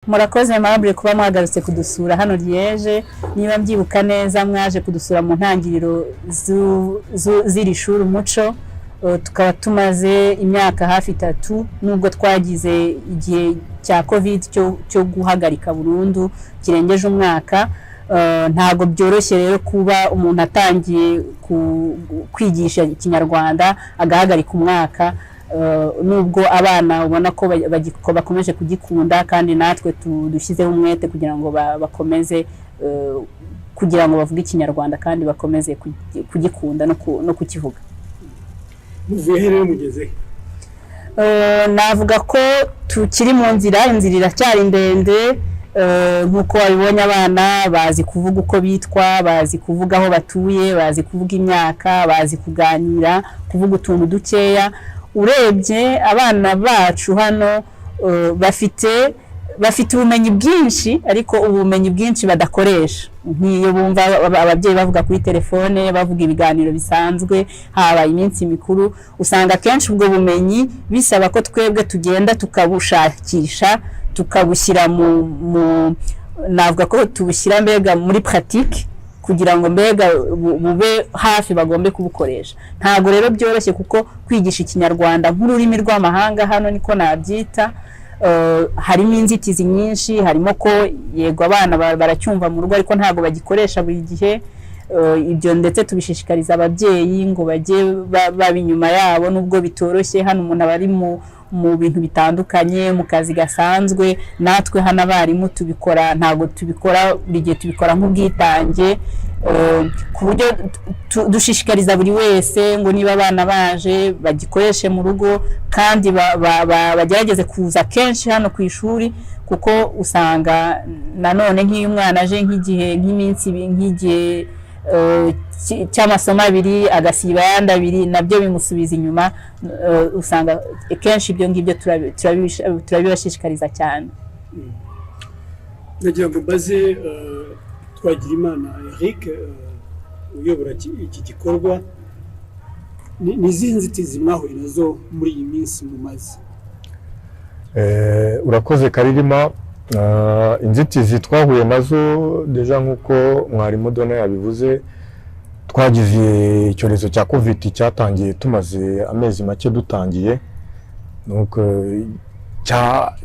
murakoze Mabure kuba mwagarutse kudusura hano Liège. Niba mbyibuka neza mwaje kudusura mu ntangiriro z'iri shuri Umuco, tukaba tumaze imyaka hafi 3 nubwo twagize igihe cya Covid cyo guhagarika burundu kirengeje umwaka. Ntago byoroshye rero kuba umuntu atangiye kwigisha ikinyarwanda agahagarika umwaka, nubwo abana ubona ko bakomeje kugikunda kandi natwe dushyizeho umwete kugira ngo bakomeze kugira ngo bavuge ikinyarwanda kandi bakomeze kugikunda no kukivuga. Muvuye rero mugeze navuga ko tukiri mu inzira iracyari ndende. Nkuko wabibonye abana bazi kuvuga uko bitwa, bazi kuvuga aho batuye, bazi kuvuga imyaka, bazi kuganira, kuvuga utuntu dukeya. Urebye abana bacu hano bafite ubumenyi bwinshi, ariko ubumenyi bwinshi badakoresha. Nk'iyo bumva ababyeyi bavuga kuri telefone, bavuga ibiganiro bisanzwe, haba iminsi mikuru, usanga kenshi ubwo bumenyi bisaba ko twebwe tugenda tukabushakisha, tukabushyira navuga ko tubushyira mbega muri pratique kugira ngo mbega bube hafi bagombe kubukoresha. Ntago rero byoroshye kuko kwigisha ikinyarwanda nk'ururimi rw'amahanga hano niko nabyita, harimo inzitizi nyinshi, harimo ko yego abana baracyumva mu rugo ariko ntago bagikoresha buri gihe. Ibyo ndetse tubishishikariza ababyeyi ngo bajye babinyuma yabo, nubwo bitoroshye. Hano umuntu abari mu bintu bitandukanye, mu kazi gasanzwe. Natwe hano abarimu tubikora, ntago tubikora buri gihe, tubikora nk'ubwitange, ku buryo dushishikariza buri wese ngo niba abana baje bagikoreshe mu rugo kandi bagerageze kuza kenshi hano ku ishuri, kuko usanga nanone nk'iyo umwana aje nk'igihe cy'amasomo 2 agasiba yandi 2 nabyo bimusubiza inyuma. Usanga kenshi ibyo ngibyo turabibashishikariza cyane. Nagira ngo baze Twagirimana Eric uyobora iki gikorwa, nizihe nzitizi mwahuye nazo muri iyi minsi mumaze? Urakoze Karirima. Inzitizi twahuye nazo deja nkuko mwarimu Dona yabivuze, twagize icyorezo cya Covid cyatangiye tumaze amezi make dutangiye, nuko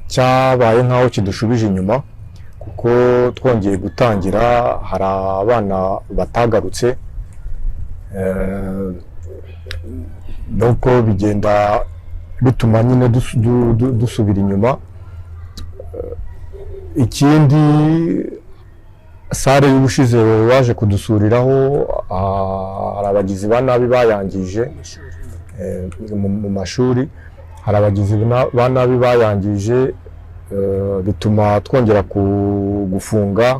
cyabaye nkaho kidushubije inyuma, kuko twongeye gutangira hari abana batagarutse, nuko bigenda bituma nyine dusubira inyuma. Ikindi sare y'ubushize waje kudusuriraho, hari abagizi ba nabi bayangije mu mashuri, hari abagizi ba nabi bayangije, bituma twongera gufunga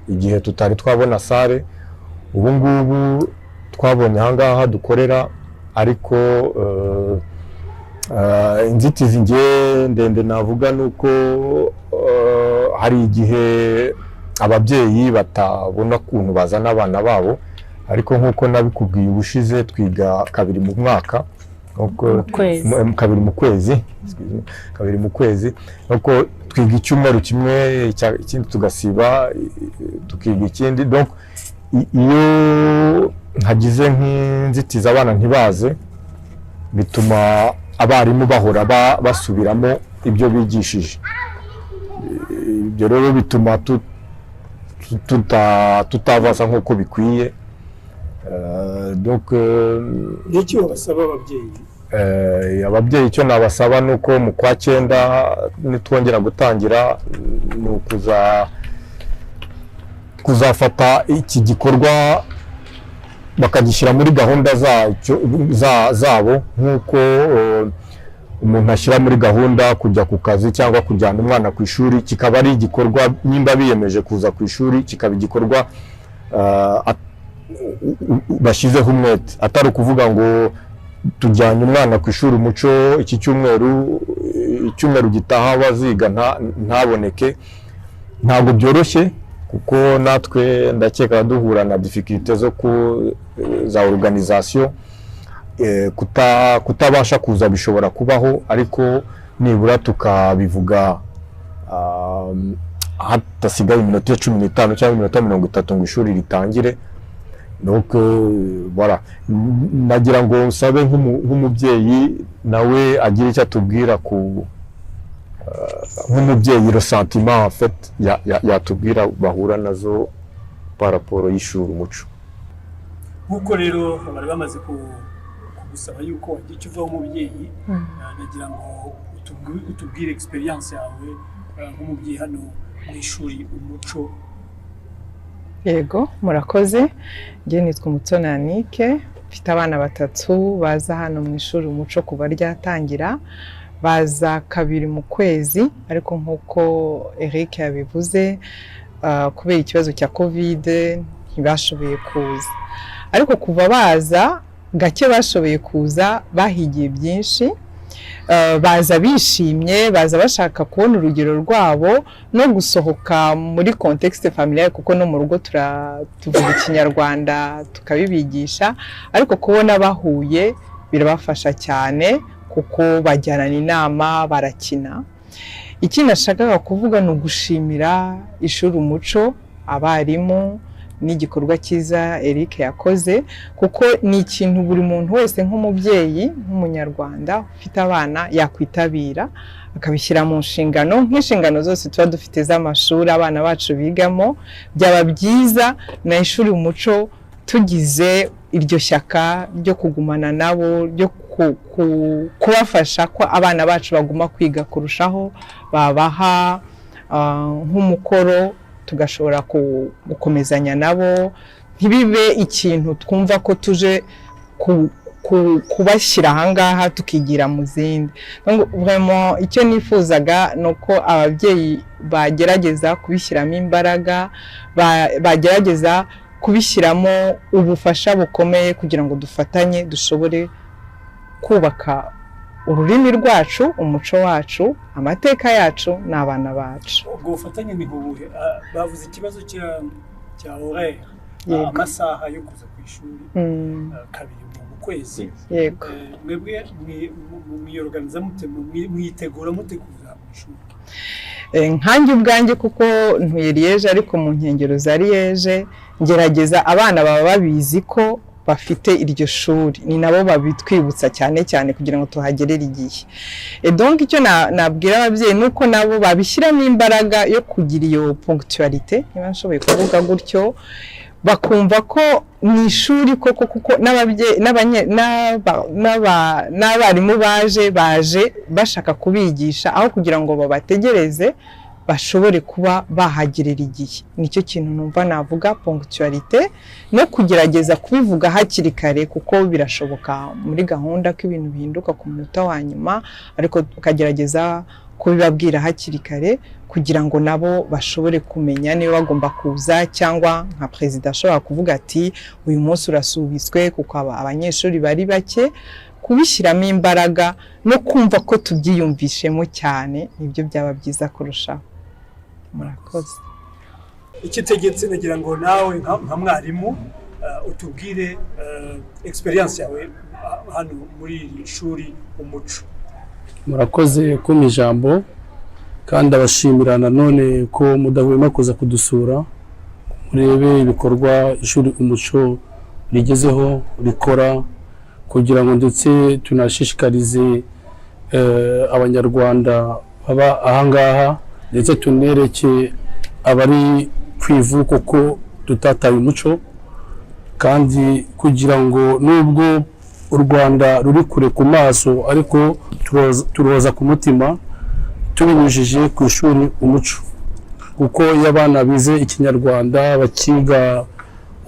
igihe tutari twabona sare. Ubu ngubu twabonye ahangaha dukorera, ariko inzitizi ndende navuga nuko hari igihe ababyeyi batabona ukuntu bazana abana babo, ariko nkuko nabikubwiye ubushize twiga 2 mu mwaka, kabiri mu kwezi, nuko twiga icyumweru kimwe, ikindi tugasiba tukiga ikindi. Donc iyo hagize nk'inzitizi abana ntibaze, bituma abarimu bahora basubiramo ibyo bigishije. Ibyo rero bituma tutavasa nk'uko bikwiye. Donc n'icyo basaba ababyeyi? Ababyeyi icyo nabasaba nuko mu kwa 9 nitwongera gutangira, ni kuzafata iki gikorwa bakagishyira muri gahunda zabo, nk'uko umuntu ashyira muri gahunda kujya ku kazi cyangwa kujyana umwana ku ishuri. Kikaba ari igikorwa nimba biyemeje kuza ku ishuri, kikaba igikorwa bashyizeho umwete, atari ukuvuga ngo tujyanye umwana ku ishuri Umuco iki icyumweru gitaha baziga ntaboneke. Ntabwo byoroshye, kuko natwe ndakeka duhura na difficulté za organisation. Kutabasha kuza bishobora kubaho, ariko nibura tukabivuga hadasigaye iminota 15 cyangwa iminota 30 ngo ishuri ritangire. Donc voilà, nagira ngo nsabe nk'umubyeyi nawe agira icyo atubwira ku nk'umubyeyi le sentiment en fait yatubwira bahura nazo par rapport y'ishuri umuco. Nkuko rero bari bamaze kugusaba yuko wagiye uvaho umubyeyi, nagira ngo utubwire experience yawe nk'umubyeyi hano mu ishuri umuco. Yego, murakoze. Ngiye nitwa Umutoni Anike, mfite abana 3 baza hano mu ishuri umuco kuva ryatangira, baza 2 mu kwezi, ariko nkuko Eric yabivuze kubera ikibazo cya Covid ntibashoboye kuza, ariko kuva baza gake bashoboye kuza bahigiye byinshi. Baza bishimye, baza bashaka kubona urugero rwabo no gusohoka muri contexte familiale, kuko no mu rugo tuvuga ikinyarwanda tukabibigisha, ariko kubona bahuye birabafasha cyane kuko bajyana inama barakina. Iki nashakaga kuvuga ni ugushimira ishuri umuco, abarimu n'igikorwa cyiza Eric yakoze, kuko ni ikintu buri muntu wese nk'umubyeyi nk'umunyarwanda ufite abana yakwitabira akabishyira mu nshingano, nk'inshingano zose tuba dufite z'amashuri abana bacu bigamo. Byaba byiza na ishuri umuco tugize iryo shyaka ryo kugumana nabo, ryo kubafasha ko abana bacu baguma kwiga kurushaho, babaha nk'umukoro tugashobora gukomezanya nabo, ntibibe ikintu twumva ko tuje kubashyira ahangaha tukigira mu zindi. Vraiment icyo nifuzaga nuko ababyeyi bagerageza kubishyiramo imbaraga, bagerageza kubishyiramo ubufasha bukomeye kugira ngo dufatanye dushobore kubaka ururimi rwacu, umuco wacu, amateka yacu n'abana bacu. Ubwo bufatanye ni buhe? Bavuze ikibazo cya horaire, amasaha yo kuza ku ishuri 2 mu kwezi. Yego. Mwebwe mwiyorganiza mute, mwitegura mute kuza ku ishuri? Nkanjye ubwanjye kuko ntuye Liège, ariko mu nkengero za Liège ngerageza abana baba babizi ko bafite iryo shuri, ni nabo babitwibutsa cyane cyane kugira ngo tuhagerere igihe. Donc icyo nabwira ababyeyi nuko nabo babishyiramo imbaraga yo kugira iyo ponctualité, niba nshoboye kuvuga gutyo, bakumva ko mu ishuri koko kuko n'ababyeyi n'abarimu baje bashaka kubigisha, aho kugira ngo babategereze bashobore kuba bahagirira igihe. Nicyo kintu numva navuga, ponctualité, no kugerageza kubivuga hakiri kare, kuko birashoboka muri gahunda ko ibintu bihinduka ku munota wa nyuma, ariko ukagerageza kubibabwira hakiri kare kugira ngo nabo bashobore kumenya niba bagomba kuza, cyangwa nka perezida ashobora kuvuga ati uyu munsi urasubitswe kuko abanyeshuri bari bake. Kubishyiramo imbaraga no kumva ko tubyiyumvishemo cyane, nibyo byaba byiza kurushaho. Murakoze. Ikitegetse nagira ngo nawe nka mwarimu utubwire experience yawe hano muri iri shuri umuco. Murakoze kumpa ijambo, kandi abashimira nanone ko mudahwema kuza kudusura, murebe ibikorwa ishuri umuco rigezeho rikora, kugira ngo ndetse tunashishikarize abanyarwanda baba ahangaha, ndetse tunereke abari kwivuko ko tutataye umuco, kandi kugira ngo nubwo u Rwanda ruri kure ku maso ariko turoza ku mutima tubinyujije ku ishuri umuco, kuko iyo abana bize ikinyarwanda bakiga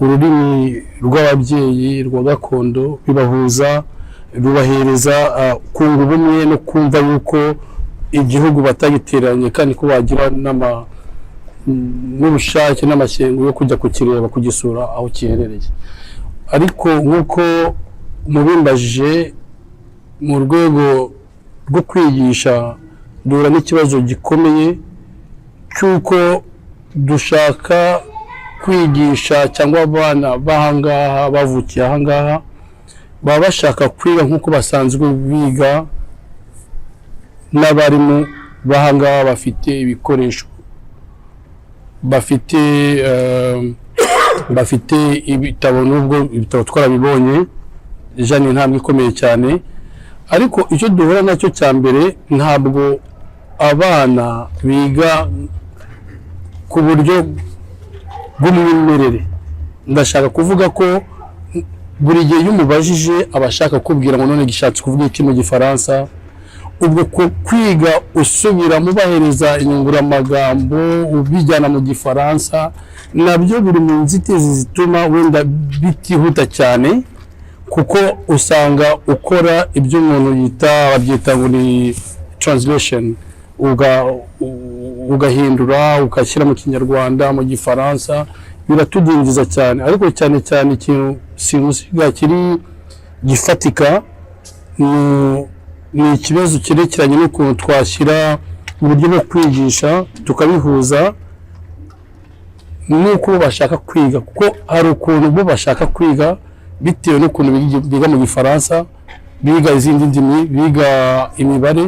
ururimi rw'ababyeyi rwa gakondo, bibahuza, bibahereza kunga ubumwe no kumva yuko igihugu batagiteranye, kandi ko bagira n'ubushake n'amashyengo yo kujya kukireba, kugisura aho kiherereye. Ariko nk'uko mubimbajije, mu rwego rwo kwigisha duhura n'ikibazo gikomeye cy'uko dushaka kwigisha, cyangwa abana b'ahangaha bavukiye ahangaha baba bashaka kwiga nk'uko basanzwe biga, n'abarimu b'ahangaha bafite ibikoresho bafite ibitabo, nubwo ibitabo twarabibonye Jeanne intambwe ikomeye cyane, ariko icyo duhura nacyo cya mbere, ntabwo abana biga ku buryo bw'umwimerere. Ndashaka kuvuga ko buri gihe iyo umubajije aba ashaka kubwira ngo none gishatse kuvuga iki mu gifaransa, ubwo kwiga usubira mubahereza inyunguramagambo ubijyana mu gifaransa, nabyo biri mu nzitizi zituma wenda bitihuta cyane, kuko usanga ukora ibyo umuntu babyita ngo ni translation, ugahindura ugashyira mu kinyarwanda mu gifaransa, biratudindiza cyane. Ariko cyane cyane ikintu simusiga kiri gifatika ni ikibazo cyerekeranye n'ukuntu twashyira uburyo bwo kwigisha tukabihuza n'uko bashaka kwiga, kuko hari ukuntu bo bashaka kwiga bitewe n'ukuntu biga mu gifaransa, biga izindi ndimi, biga imibare,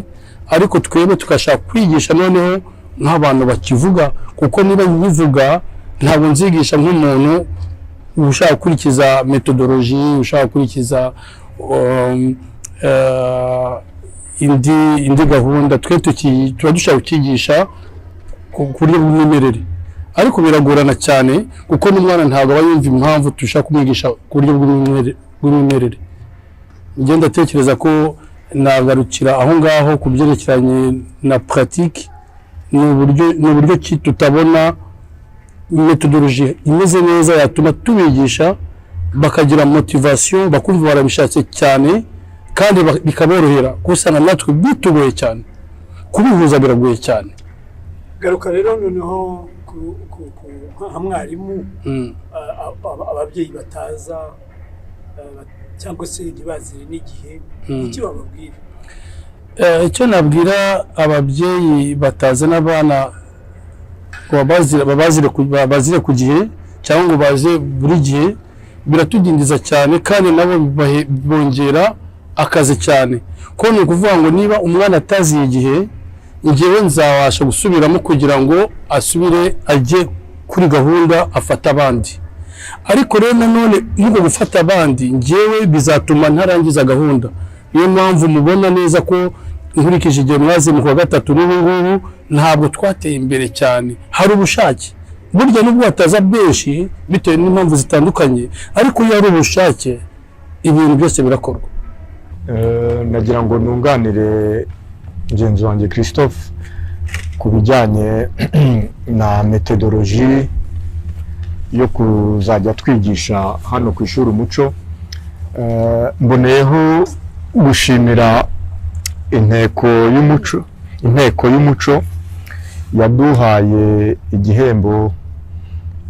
ariko twebwe tukashaka kwigisha noneho nk'abantu bakivuga, kuko niba bivuga ntabwo nzigisha nk'umuntu ushaka gukurikiza metodoloji, ushaka gukurikiza indi gahunda. Twe tuba dushaka kukigisha ku buryo bw'umwimerere, ariko biragorana cyane kuko n'umwana ntabwo aba yumva impamvu dushaka kumwigisha ku buryo bw'umwimerere. Njye ndatekereza ko nagarukira aho ngaho ku byerekeranye na pratique, ni uburyo ki tutabona metodoloji imeze neza yatuma tubigisha bakagira motivation, bakumva barabishatse cyane kandi bikaborohera. Kusanga natwe bitugoye cyane, kubihuza biragoye cyane. Garuka rero noneho nka mwarimu, ababyeyi bataza cyangwa se ntibazire n'igihe, iki bababwira? Icyo nabwira ababyeyi batazana abana babazire ku gihe cyangwa ngo baze buri gihe, biratudindiza cyane kandi nabo bongera akazi cyane. Ko ni ukuvuga ngo niba umwana ataziye igihe, njyewe nzabasha gusubiramo kugira ngo asubire ajye kuri gahunda afata abandi. Ariko rero nanone nubwo gufata abandi, njyewe bizatuma ntarangiza gahunda. Niyo mpamvu mubona neza ko nkurikije igihe mwaze mu kwa gatatu n'ubu ngubu ntabwo twateye imbere cyane. Hari ubushake, burya nubwo bataza benshi bitewe n'impamvu zitandukanye, ariko iyo hari ubushake ibintu byose birakorwa. Nagira ngo nunganire mugenzi wanjye Christophe ku bijyanye na metodoloji yo kuzajya twigisha hano ku ishuri Umuco. Mboneyeho gushimira inteko y'umuco yaduhaye igihembo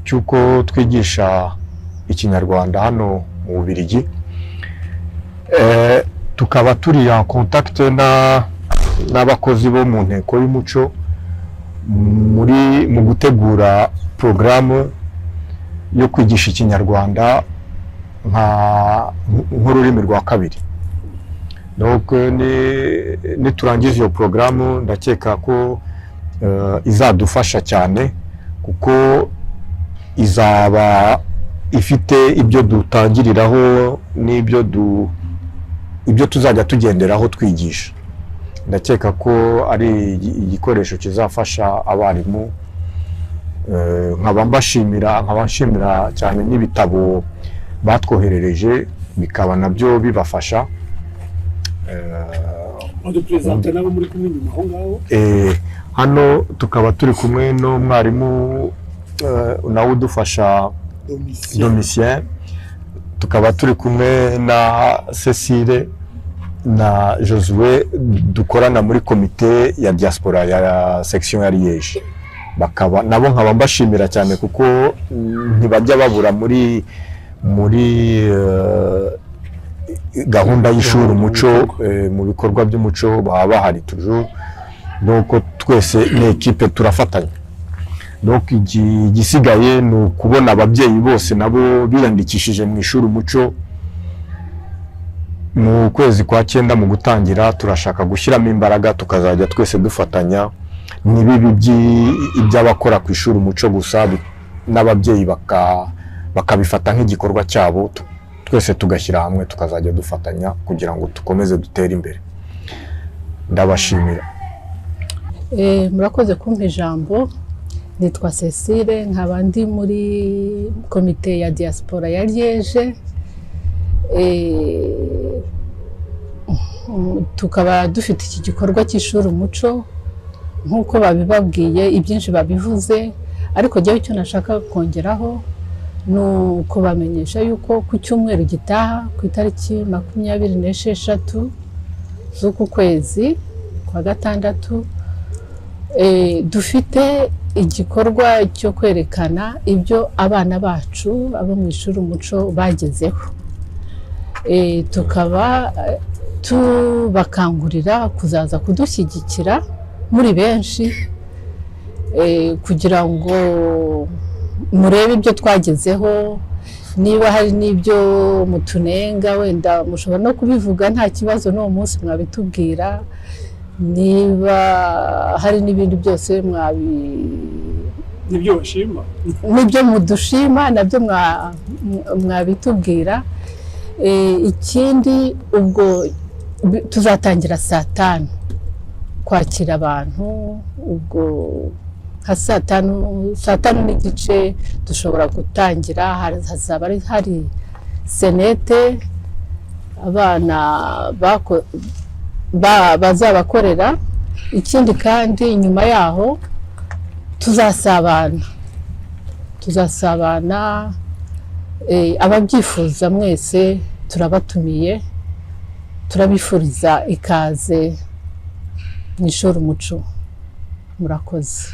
cy'uko twigisha ikinyarwanda hano mu Bubiligi. Tukaba turi en contact n'abakozi bo mu nteko y'umuco mu gutegura porogaramu yo kwigisha ikinyarwanda nk'ururimi rwa kabiri. Donc niturangiza iyo porogaramu ndakeka ko izadufasha cyane, kuko izaba ifite ibyo dutangiriraho n'ibyo tuzajya tugenderaho twigisha. Ndakeka ko ari igikoresho kizafasha abarimu. Nkaba nshimira cyane n'ibitabo batwoherereje, bikaba nabyo bibafasha. Hano tukaba turi kumwe n'umwarimu nawe udufasha Domitien, tukaba turi kumwe na Cecile na Josué, dukorana muri komite ya diaspora ya section ya Liège. Nabo nkaba mbashimira cyane kuko ntibajya babura muri gahunda y'ishuri Umuco, mu bikorwa by'umuco baba bahari toujours. Nuko twese ni equipe turafatanya. Donc igisigaye ni ukubona ababyeyi bose nabo biyandikishije mu ishuri Umuco. Mu kwezi kwa 9 mu gutangira turashaka gushyiramo imbaraga, tukazajya twese dufatanya ntibibe iby'abakora ku ishuri umuco gusa, n'ababyeyi bakabifata nk'igikorwa cyabo, twese tugashyira hamwe tukazajya dufatanya kugira ngo dukomeze dutere imbere. Ndabashimira. Murakoze kumpa ijambo. Nitwa Cecile, nkaba ndi muri komite ya diaspora ya Liège. Tukaba dufite iki gikorwa cy'ishuri umuco nk'uko babibabwiye, ibyinshi babivuze, ariko njyewe icyo nashaka kongeraho ni ukubamenyesha yuko ku cyumweru gitaha ku itariki 26 z'uku kwezi kwa gatandatu dufite igikorwa cyo kwerekana ibyo abana bacu abo mu ishuri umuco bagezeho. Tukaba tubakangurira kuzaza kudushyigikira muri benshi, kugira ngo murebe ibyo twagezeho. Niba hari n'ibyo mutunenga wenda mushobora no kubivuga, nta kibazo, n'uwo munsi mwabitubwira. Niba hari n'ibindi byose nibyo bashima, nibyo mudushima, nabyo mwabitubwira. Ikindi, ubwo tuzatangira saa 5 kwakira abantu. Ubwo nka saa 5 n'igice dushobora gutangira. Hazaba hari senete abana bazabakorera. Ikindi kandi nyuma yaho tuzasabana. Ababyifuza mwese turabatumiye, turabifuriza ikaze mu ishuri umuco. Murakoze.